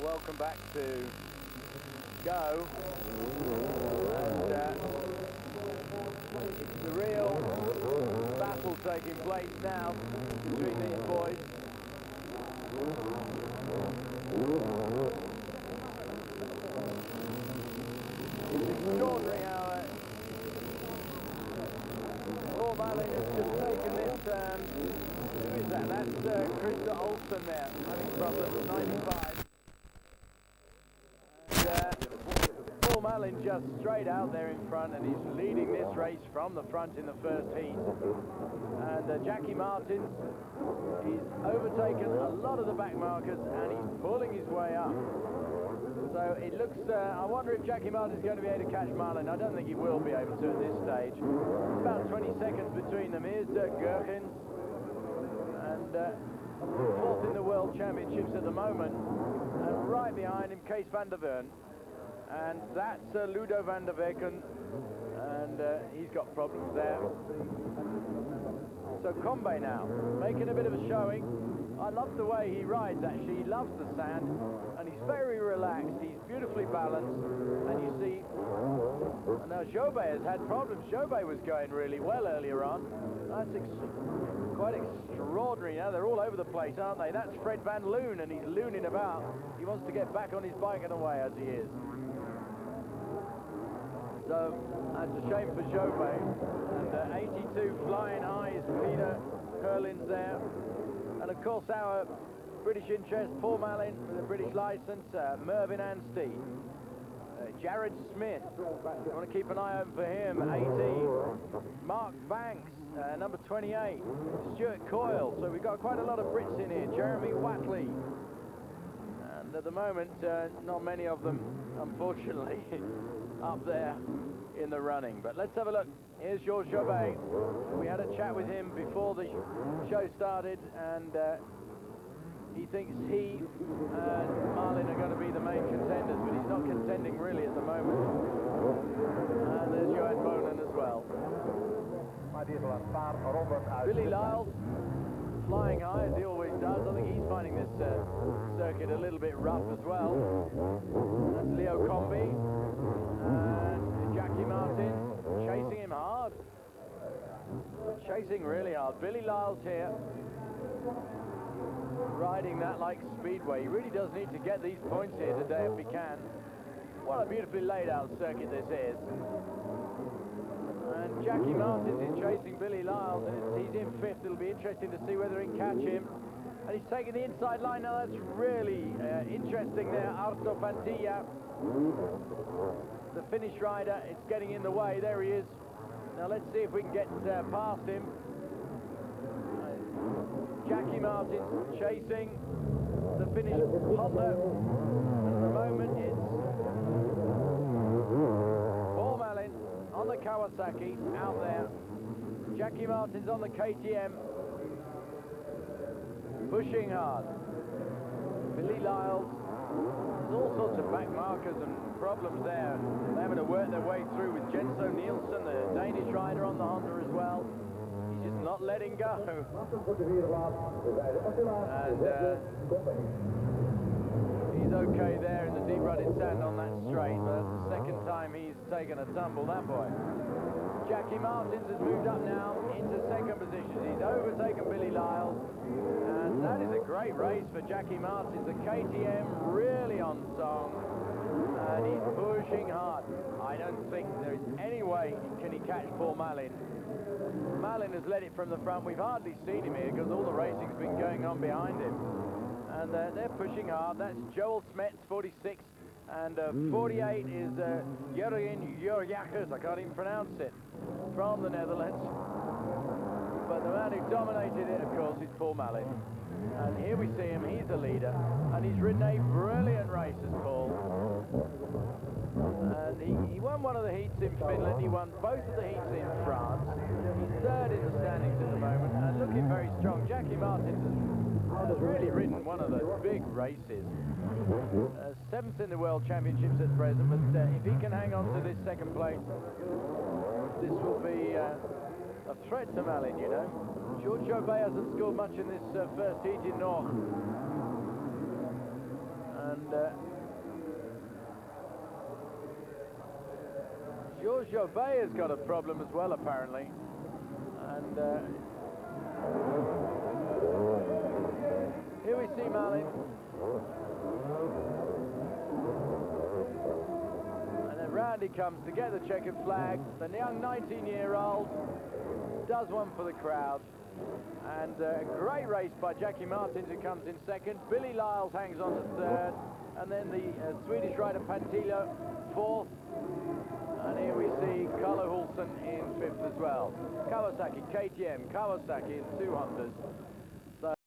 welcome back to Go. And it's the real battle taking place now between these boys. It's extraordinary how Paul Malin has just taken this, who is that? That's Krista Olsen there, having problems at 95. Paul Malin just straight out there in front, and he's leading this race from the front in the first heat. And Jackie Martins, he's overtaken a lot of the back markers, and he's pulling his way up. So it looks, I wonder if Jackie Martins is going to be able to catch Malin. I don't think he will be able to at this stage. It's about 20 seconds between them. Here's Gherkins, and fourth in the World Championships at the moment. And right behind him, Kees van der Veen. And that's Ludo van der Weken, and he's got problems there. So Combe now, making a bit of a showing. I love the way he rides, actually. He loves the sand, and he's very relaxed. He's beautifully balanced, and you see, now Jobé has had problems. Jobé was going really well earlier on. That's quite extraordinary. Now they're all over the place, aren't they? That's Fred Van Loon, and he's looning about. He wants to get back on his bike and away, as he is. So that's a shame for Jobé. And 82 flying high is Peter Herlins there. And of course our British interest, Paul Malin with a British licence, Mervyn Anstey, Jared Smith, I want to keep an eye open for him, 18, Mark Banks, number 28, Stuart Coyle. So we've got quite a lot of Brits in here, Jeremy Watley. And at the moment, not many of them, unfortunately, up there in the running. But let's have a look. Here's Georges Jobé. We had a chat with him before the show started, and he thinks he and Malin are going to be the main contenders, but he's not contending really at the moment. And there's Johan Bonen as well. Billy Lyles, flying high as he always does. I think he's finding this circuit a little bit rough as well. That's Leo Combe. And Jackie Martins chasing him hard. Chasing really hard. Billy Lyles here, riding that like Speedway. He really does need to get these points here today if he can. What a beautifully laid out circuit this is. And Jackie Martins is chasing Billy Lyles, and he's in fifth. It'll be interesting to see whether he can catch him. And he's taking the inside line. Now that's really interesting there. Arto Pantilla, the Finnish rider, it's getting in the way. There he is. Now let's see if we can get past him. Jackie Martins chasing the Finnish Honda. At the moment it's Paul Malin on the Kawasaki out there. Jackie Martins on the KTM, pushing hard. Billy Lyles, there's all sorts of back markers and problems there. They're having to work their way through with Jenso Nielsen, the Danish rider, on the Honda as well. He's just not letting go. And he's okay there in the deep rutted sand on that straight, but that's the second time he's taken a tumble, that boy. Jackie Martins has moved up now into second position. He's overtaken Billy Lyles, and that is a great race for Jackie Martins. The KTM really on song, and he's pushing hard. I don't think there is any way can he catch Paul Malin. Malin has led it from the front. We've hardly seen him here because all the racing's been going on behind him. And they're pushing hard. That's Joel Smets, 46, and 48 is Jurgen Jurjachers, I can't even pronounce it, from the Netherlands. But the man who dominated it, of course, is Paul Malin. And here we see him, he's the leader, and he's ridden a brilliant race as Paul. And he won one of the heats in Finland, he won both of the heats in France. He's third in the standings at the moment, and looking very strong. Jackie Martins has really ridden one of the big races. Seventh in the World Championships at present, but if he can hang on to this second place, this will be a threat to Malin, you know. Georges Jobé hasn't scored much in this first heat in North. And And Georges Jouvet has got a problem as well, apparently. And here we see Malin. And then round he comes to get the checkered flag. The young 19-year-old does one for the crowd. And a great race by Jackie Martins, who comes in second. Billy Lyles hangs on to third. And then the Swedish rider Pantila fourth. And here we see Carlo Hulsen in fifth as well. Kawasaki, KTM, Kawasaki in two Hondas.